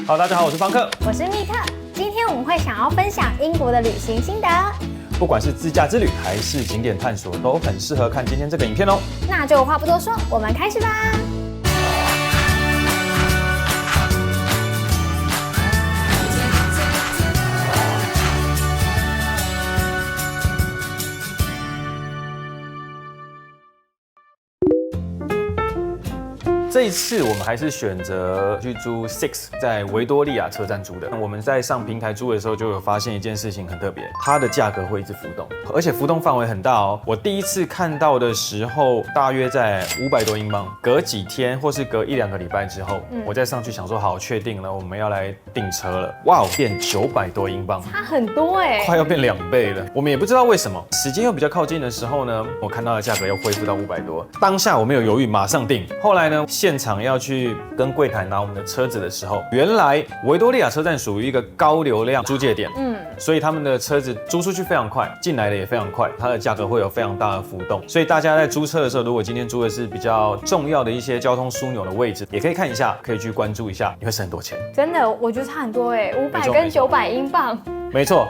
好，大家好，我是方克，我是密特。今天我们会想要分享英国的旅行心得，不管是自驾之旅还是景点探索，都很适合看今天这个影片哦。那就话不多说，我们开始吧。这一次我们还是选择去租 Six， 在维多利亚车站租的。我们在上平台租的时候就有发现一件事情很特别，它的价格会一直浮动，而且浮动范围很大哦。我第一次看到的时候，大约在500多英镑，隔几天或是隔1-2个礼拜之后，我再上去想说好，确定了，我们要来订车了。哇，变900多英镑，差很多哎，快要变2倍了。我们也不知道为什么，时间又比较靠近的时候呢，我看到的价格又恢复到500多。当下我没有犹豫，马上订。后来呢，现场要去跟柜台拿我们的车子的时候，原来维多利亚车站属于一个高流量租借点，所以他们的车子租出去非常快，进来的也非常快，它的价格会有非常大的浮动。所以大家在租车的时候，如果今天租的是比较重要的一些交通枢纽的位置，也可以看一下，可以去关注一下，你会省很多钱。真的，我觉得差很多哎，500跟900英镑，没错。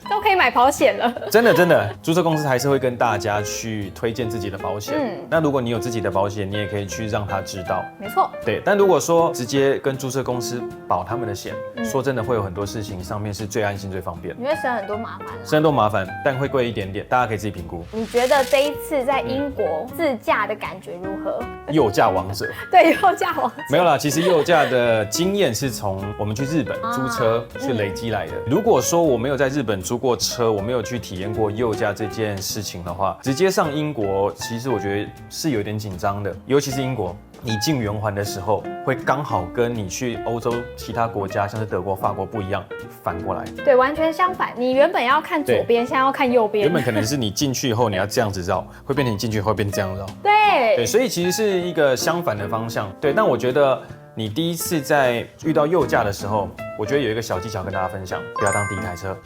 都可以买保险了。真的，租车公司还是会跟大家去推荐自己的保险。那如果你有自己的保险，你也可以去让他知道。没错。对，但如果说直接跟租车公司保他们的险，说真的会有很多事情上面是最安心、最方便。你会省很多麻烦。省很多麻烦，但会贵一点点，大家可以自己评估。你觉得这一次在英国自驾的感觉如何？右驾王者。对，右驾王者。没有啦，其实右驾的经验是从我们去日本租车去累积来的。如果说我没有在日本租过车，我没有去体验过右驾这件事情的话，直接上英国，其实我觉得是有点紧张的，尤其是英国。你进圆环的时候，会刚好跟你去欧洲其他国家，像是德国、法国不一样，反过来。对，完全相反。你原本要看左边，现在要看右边。原本可能是你进去以后你要这样子绕，会变成你进去以后变成这样绕。对，所以其实是一个相反的方向。对，但我觉得你第一次在遇到右驾的时候，我觉得有一个小技巧跟大家分享，不要当第一台车。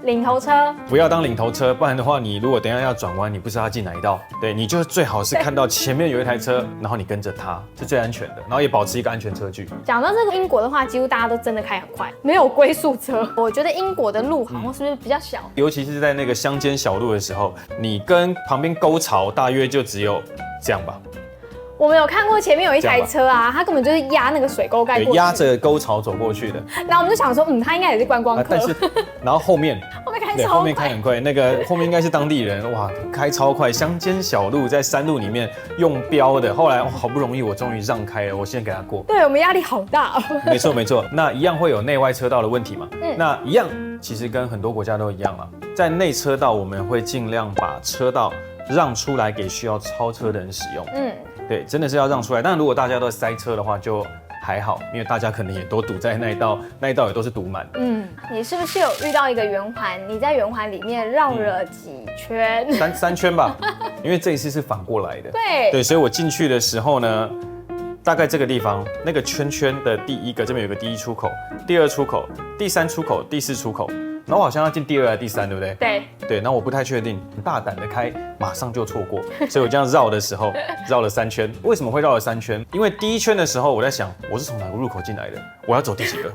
领头车不要当领头车，不然的话，你如果等一下要转弯，你不知道他进哪一道，对，你就最好是看到前面有一台车，然后你跟着他，是最安全的，然后也保持一个安全车距。讲到这个英国的话，几乎大家都真的开很快，没有龟速车。我觉得英国的路好像是不是比较小，尤其是在那个乡间小路的时候，你跟旁边沟槽大约就只有这样吧。我们有看过前面有一台车啊，它根本就是压那个水沟盖过去，压着沟槽走过去的。然后我们就想说，它应该也是观光客。但是，然后后面开超快，后面开很快，那个后面应该是当地人，哇，开超快，乡间小路在山路里面用标的。后来好不容易我终于让开了，我先给他过。对，我们压力好大哦。没错，那一样会有内外车道的问题嘛？那一样其实跟很多国家都一样嘛，在内车道我们会尽量把车道让出来给需要超车的人使用。对，真的是要让出来。但如果大家都塞车的话，就还好，因为大家可能也都堵在那一道也都是堵满。你是不是有遇到一个圆环？你在圆环里面绕了几圈？三圈吧，因为这一次是反过来的。对，所以我进去的时候呢，大概这个地方，那个圈圈的第一个这边有个第一出口、第二出口、第三出口、第四出口。然后我好像要进第2还是第3，对不对？对，然后我不太确定，很大胆的开，马上就错过，所以我这样绕的时候绕了3圈。为什么会绕了3圈？因为第一圈的时候我在想，我是从哪个入口进来的，我要走第几个，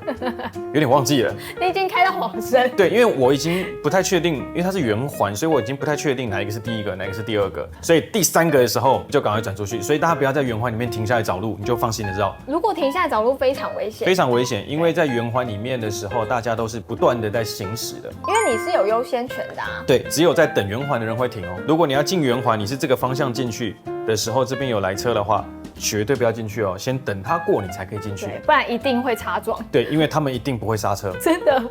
有点忘记了。你已经开到黄生。对，因为我已经不太确定，因为它是圆环，所以我已经不太确定哪一个是第一个，哪一个是第2个，所以第3个的时候就赶快转出去。所以大家不要在圆环里面停下来找路，你就放心的绕。如果停下来找路，非常危险。非常危险，因为在圆环里面的时候，大家都是不断的在行驶的。因为你是有优先权的啊。对，只有在等圆环的人会停哦。如果你要进圆环，你是这个方向进去的时候，这边有来车的话，绝对不要进去哦，先等他过你才可以进去，不然一定会擦撞。对，因为他们一定不会刹车。真的，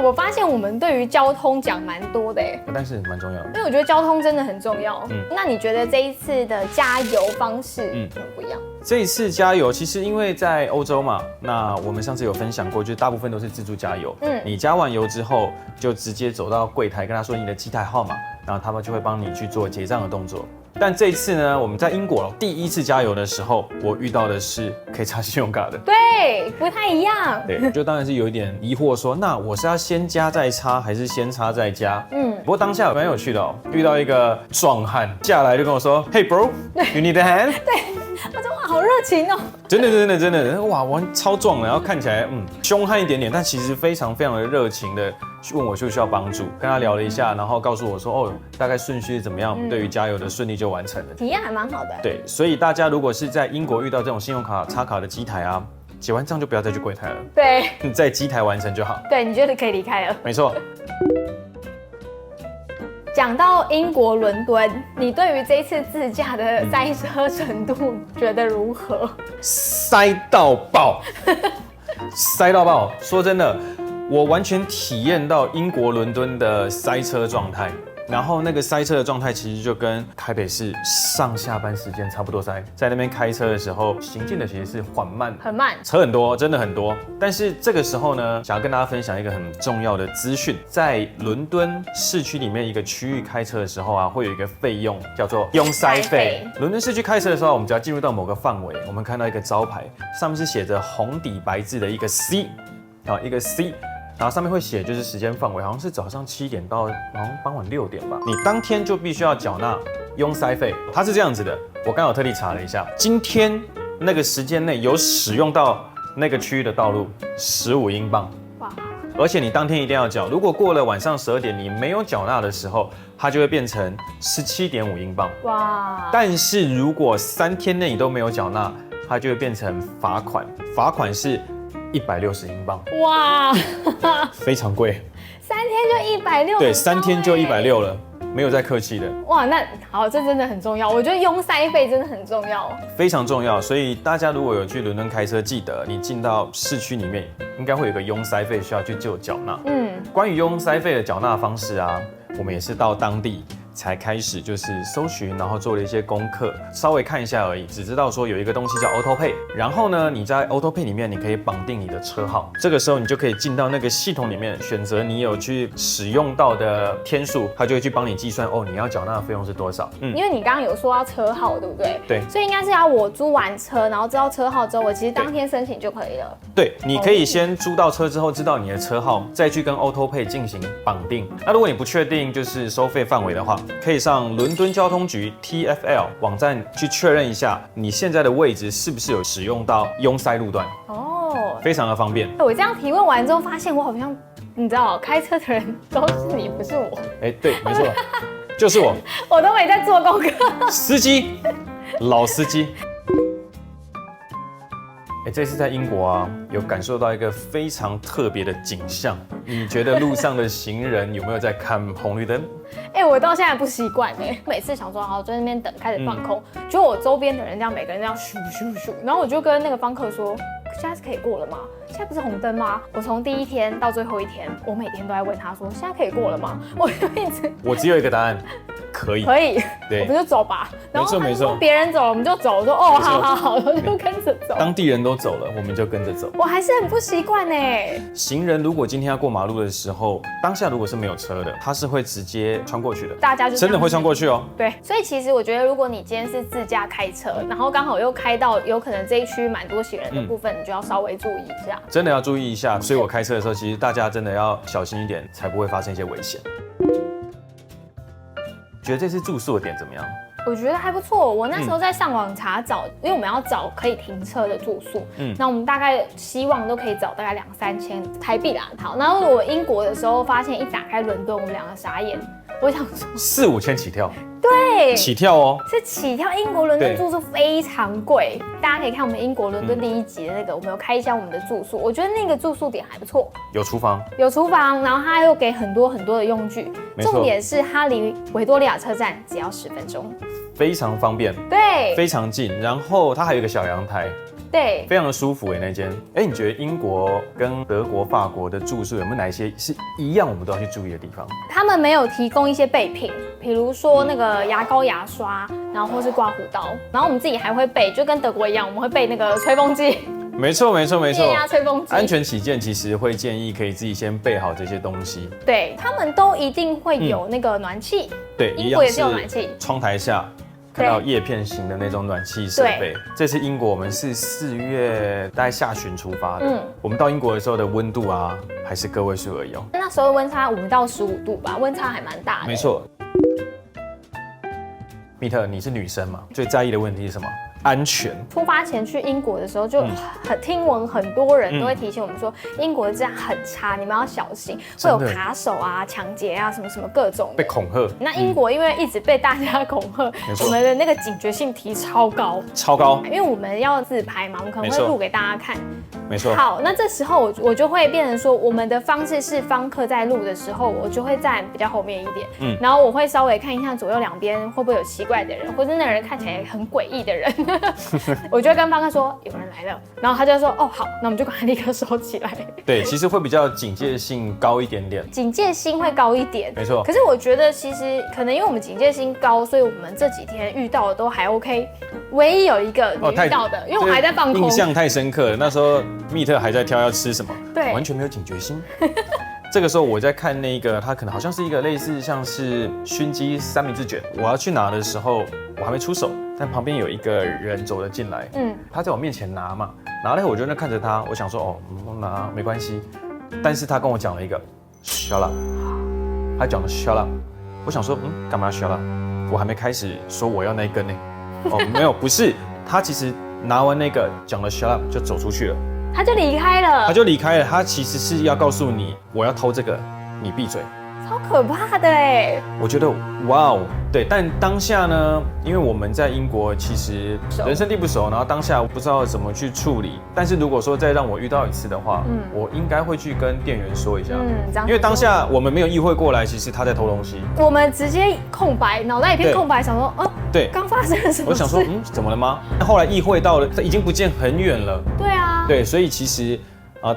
我发现我们对于交通讲蛮多的但是蛮重要的，因为我觉得交通真的很重要。那你觉得这一次的加油方式怎么不一样？这一次加油，其实因为在欧洲嘛，那我们上次有分享过，就是大部分都是自助加油。你加完油之后，就直接走到柜台跟他说你的机台号码，然后他们就会帮你去做结账的动作。但这一次呢，我们在英国第一次加油的时候，我遇到的是可以插信用卡的。对，不太一样。对，就当然是有一点疑惑说，那我是要先加再插，还是先插再加？不过当下蛮有趣的哦，遇到一个壮汉下来就跟我说 ，Hey bro，you need a hand？ 对，我说哇，好热情哦。真的，哇，我超壮的，然后看起来凶悍一点点，但其实非常的热情的问我需不需要帮助，跟他聊了一下，然后告诉我说哦，大概顺序是怎么样，对于加油的顺利就完成了。体验还蛮好的。对，所以大家如果是在英国遇到这种信用卡插卡的机台啊，结完账就不要再去柜台了，对，你在机台完成就好。对，你觉得可以离开了？没错。讲到英国伦敦，你对于这一次自驾的塞车程度觉得如何？塞到爆，塞到爆！说真的，我完全体验到英国伦敦的塞车状态。然后那个塞车的状态其实就跟台北市上下班时间差不多塞，在那边开车的时候，行进的其实是缓慢，很慢，车很多，真的很多。但是这个时候呢，想要跟大家分享一个很重要的资讯，在伦敦市区里面一个区域开车的时候啊，会有一个费用叫做拥塞费。伦敦市区开车的时候，我们只要进入到某个范围，我们看到一个招牌，上面是写着红底白字的一个 C， 一个 C。然后上面会写就是时间范围，好像是早上7点到好像傍晚6点吧。你当天就必须要缴纳拥塞费，它是这样子的。我刚好特地查了一下，今天那个时间内有使用到那个区域的道路15英镑。哇！而且你当天一定要缴，如果过了晚上12点你没有缴纳的时候，它就会变成17.5英镑。哇！但是如果3天内你都没有缴纳，它就会变成罚款，罚款是160英镑，哇，非常贵。3天就160，对，3天就160了，没有再客气的。哇，那好，这真的很重要。我觉得拥塞费真的很重要，非常重要。所以大家如果有去伦敦开车，记得你进到市区里面，应该会有一个拥塞费需要去做缴纳。关于拥塞费的缴纳方式啊，我们也是到当地才开始就是搜寻，然后做了一些功课，稍微看一下而已，只知道说有一个东西叫 Auto Pay， 然后呢，你在 Auto Pay 里面你可以绑定你的车号，这个时候你就可以进到那个系统里面，选择你有去使用到的天数，它就会去帮你计算哦，你要缴纳的费用是多少。因为你刚刚有说要车号，对不对？对，所以应该是要我租完车，然后知道车号之后，我其实当天申请就可以了。对，你可以先租到车之后知道你的车号，再去跟 Auto Pay 进行绑定。那如果你不确定就是收费范围的话，可以上伦敦交通局 TfL 网站去确认一下你现在的位置是不是有使用到拥塞路段。哦，非常的方便。我这样提问完之后，发现我好像你知道，开车的人都是你，不是我。对，没错，就是我。我都没在做功课。司机，老司机。这次在英国啊，有感受到一个非常特别的景象。你觉得路上的行人有没有在看红绿灯？我到现在不习惯每次想说好在那边等，开始放空，结果我周边的人这样每个人这样咻咻咻，然后我就跟那个方克说，现在是可以过了吗？现在不是红灯吗？我从第一天到最后一天，我每天都在问他说，现在可以过了吗？我就一直，我只有一个答案，可以，对，我们就走吧。然后没错，别人走了我们就走，我说哦，好，我就跟着走。当地人都走了，我们就跟着走。我还是很不习惯行人如果今天要过马路的时候，当下如果是没有车的，他是会直接穿过去的。大家就真的会穿过去哦。对，所以其实我觉得，如果你今天是自驾开车，然后刚好又开到有可能这一区蛮多行人的部分，你就要稍微注意一下。真的要注意一下，所以我开车的时候，其实大家真的要小心一点，才不会发生一些危险。觉得这次住宿的点怎么样？我觉得还不错。我那时候在上网查找，因为我们要找可以停车的住宿，那我们大概希望都可以找大概2、3千台币啦。好，然后我英国的时候发现一打开伦敦，我们两个傻眼。我想说4、5千起跳，对，起跳哦，是起跳。英国伦敦住宿非常贵，大家可以看我们英国伦敦第1集的那个，我们有开箱我们的住宿，我觉得那个住宿点还不错，有厨房，然后它又给很多的用具，重点是它离维多利亚车站只要10分钟，非常方便，对，非常近，然后它还有一个小阳台。对，非常的舒服那间。你觉得英国跟德国、法国的住宿有没有哪一些是一样我们都要去注意的地方？他们没有提供一些备品，比如说那个牙膏、牙刷，然后或是刮胡刀，然后我们自己还会备，就跟德国一样，我们会备那个吹风机。没错。液压吹风机。安全起见，其实会建议可以自己先备好这些东西。对，他们都一定会有那个暖气。对，英国也是有暖气。窗台下。看到叶片型的那种暖气设备。这次英国我们是4月大概下旬出发的，我们到英国的时候的温度啊，还是个位数而已哦。那时候温差5到15度吧，温差还蛮大的。没错。米特，你是女生嘛？最在意的问题是什么？安全。出发前去英国的时候，就听闻很多人都会提醒我们说，英国的治安很差，你们要小心，会有卡手啊、抢劫啊，什么什么各种被恐吓。那英国因为一直被大家恐吓，我们的那个警觉性提超高，超高，因为我们要自拍嘛，我们可能会录给大家看。没错。好，那这时候我就会变成说，我们的方式是方克在录的时候，我就会站比较后面一点，然后我会稍微看一下左右两边会不会有奇怪的人，或者那个人看起来很诡异的人，我就会跟方克说有人来了，然后他就说哦好，那我们就赶快立刻收起来。对，其实会比较警戒性高一点点，警戒心会高一点，没错。可是我觉得其实可能因为我们警戒心高，所以我们这几天遇到的都还 OK。唯一有一个你遇到的，因为我还在放空，印象太深刻了。那时候密特还在挑要吃什么，对，完全没有警觉心。这个时候我在看那个，它可能好像是一个类似像是熏鸡三明治卷，我要去拿的时候，我还没出手，但旁边有一个人走了进来，他在我面前拿嘛，拿了以后我就在看着他，我想说哦，我拿没关系，但是他跟我讲了一个 shut up， 他讲了 shut up， 我想说干嘛 shut up？ 我还没开始说我要那一根呢，哦没有，不是，他其实拿完那个讲了 shut up 就走出去了。他就离开了，他其实是要告诉你，我要偷这个，你闭嘴，超可怕的哎！我觉得哇哦，对，但当下呢，因为我们在英国其实人生地不熟，然后当下我不知道怎么去处理。但是如果说再让我遇到一次的话，我应该会去跟店员说一下，因为当下我们没有意会过来，其实他在偷东西，我们直接空白，脑袋一片空白，想说对，刚发生了什么事？我想说怎么了吗？后来意会到了，已经不见很远了。对啊，对，所以其实。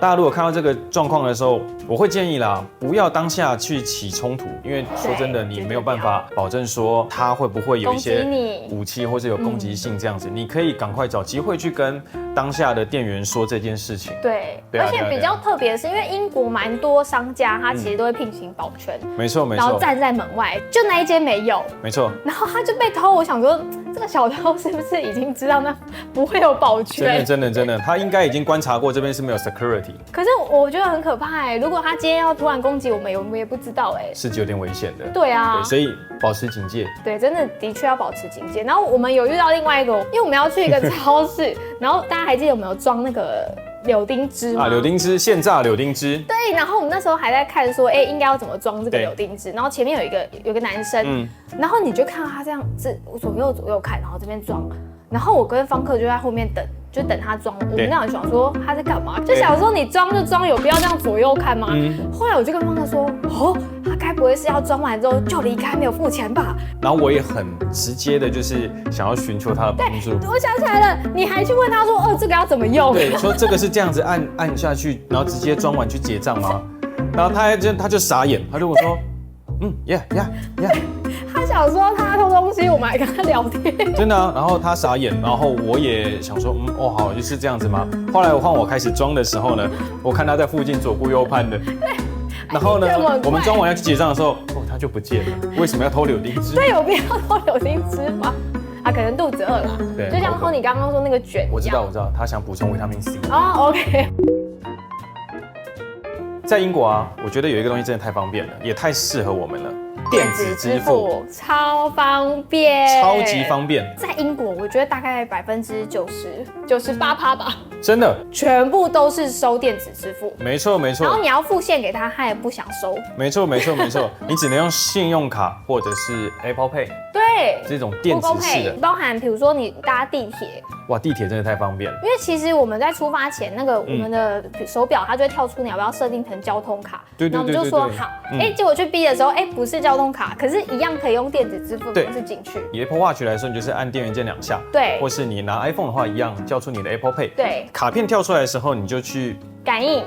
大家如果看到这个状况的时候，我会建议啦，不要当下去起冲突，因为说真的，你没有办法保证说他会不会有一些武器或者有攻击性这样子。你可以赶快找机会去跟当下的店员说这件事情。对，而且比较特别的是，因为英国蛮多商家，他其实都会聘请保全，没错，然后站在门外，就那一间没有，没错，然后他就被偷。我想说，这个小偷是不是已经知道那不会有保全？真的，他应该已经观察过这边是没有 security。可是我觉得很可怕哎，如果他今天要突然攻击我们也不知道哎，是有点危险的。对啊，对，所以保持警戒。对，真的确要保持警戒。然后我们有遇到另外一个，因为我们要去一个超市，然后大家还记得有没有装那个柳丁汁吗？柳丁汁，现榨柳丁汁。对，然后我们那时候还在看说，应该要怎么装这个柳丁汁。然后前面有一个男生，然后你就看到他这样子左右看，然后这边装，然后我跟方克就在后面等。就等他装，我们那样想说他在干嘛，就想说你装就装，有必要这样左右看吗？后来我就跟方克说，他该不会是要装完之后就离开，没有付钱吧？然后我也很直接的，就是想要寻求他的帮助。我想起来了，你还去问他说，这个要怎么用？对，说这个是这样子按下去，然后直接装完去结账吗？然后他就傻眼，他就跟我说，yeah。他想说他偷东西，我们还跟他聊天。真的啊，然后他傻眼，然后我也想说，好，就是这样子吗？后来换我开始装的时候呢，我看他在附近左顾右盼的。然后呢，我们装完要去结账的时候，他就不见了。为什么要偷柳丁汁？对，有必要偷柳丁汁吗？他可能肚子饿了。对，就像你刚刚说那个卷。我知道，他想补充维他命 C。OK。在英国啊，我觉得有一个东西真的太方便了，也太适合我们了。电子支付超方便，超级方便。在英国，我觉得大概98%吧，真的，全部都是收电子支付。没错。然后你要付现给他，他也不想收。没错，你只能用信用卡或者是 Apple Pay。对，这种电子式的，包含比如说你搭地铁。哇，地铁真的太方便了。因为其实我们在出发前，那个我们的手表它就会跳出你要不要设定成交通卡，对，然后我们就说好，结果去逼的时候，不是交通卡，可是一样可以用电子支付方式进去。以 Apple Watch 来说，你就是按电源键2下，对，或是你拿 iPhone 的话一样，叫出你的 Apple Pay，对，卡片跳出来的时候，你就去感应，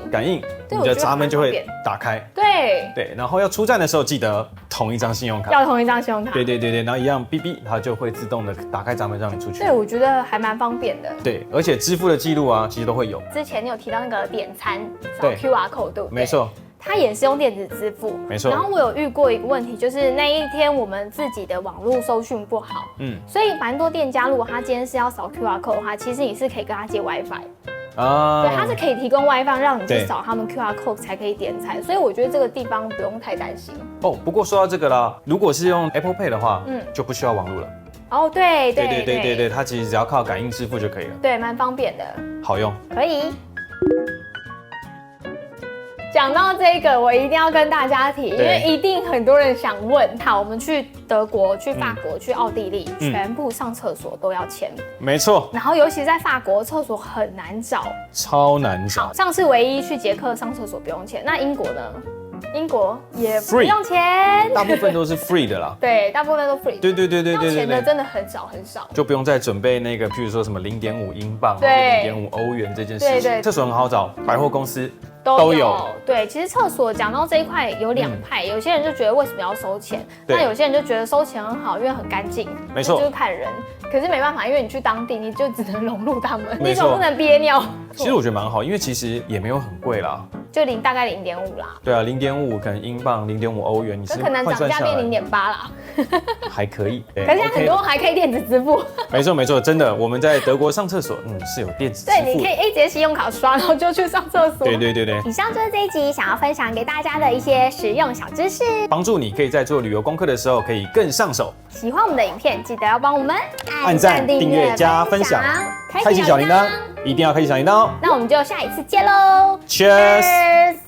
你的闸门就会打开，对，然后要出站的时候记得同一张信用卡，要同一张信用卡，对，然后一样哔哔，它就会自动的打开闸门让你出去。对，我觉得还蛮方便的。对，而且支付的记录啊，其实都会有。之前你有提到那个点餐扫 QR code， 对不对？没错。它也是用电子支付，没错。然后我有遇过一个问题，就是那一天我们自己的网络收讯不好，所以蛮多店家如果他今天是要扫 QR code 的话，其实你是可以跟他借 WiFi。对，它是可以提供 WiFi 让你去扫他们 QR code 才可以点餐，所以我觉得这个地方不用太担心。不过说到这个啦，如果是用 Apple Pay 的话，就不需要网络了。哦，对对，它其实只要靠感应支付就可以了，对，蛮方便的，好用。可以。讲到这个，我一定要跟大家提，因为一定很多人想问。好，我们去德国、去法国、去奥地利，全部上厕所都要钱。没错。然后尤其在法国，厕所很难找，超难找。上次唯一去捷克上厕所不用钱，那英国呢？英国也不用钱，大部分都是 free 的啦。对，大部分都 free。对，要钱的真的很少很少，就不用再准备那个，譬如说什么0.5英镑、对0.5欧元这件事情。厕所很好找，百货公司都有。对，其实厕所讲到这一块有两派，有些人就觉得为什么要收钱，那有些人就觉得收钱很好，因为很干净。没错，就是看人。可是没办法，因为你去当地，你就只能融入他们，你总不能憋尿。其实我觉得蛮好，因为其实也没有很贵啦。就大概0.5啦。对啊，0.5可能英镑，0.5欧元，你是可能涨价变0.8啦。还可以。可是现在很多还可以电子支付。没错，真的，我们在德国上厕所，是有电子支付。对，你可以直接信用卡刷，然后就去上厕所。对。以上就是这一集想要分享给大家的一些实用小知识，帮助你可以在做旅游功课的时候可以更上手。喜欢我们的影片，记得要帮我们按赞、订阅、加分享，开启小铃铛，一定要开启小铃铛哦。那我们就下一次见喽 ，Cheers。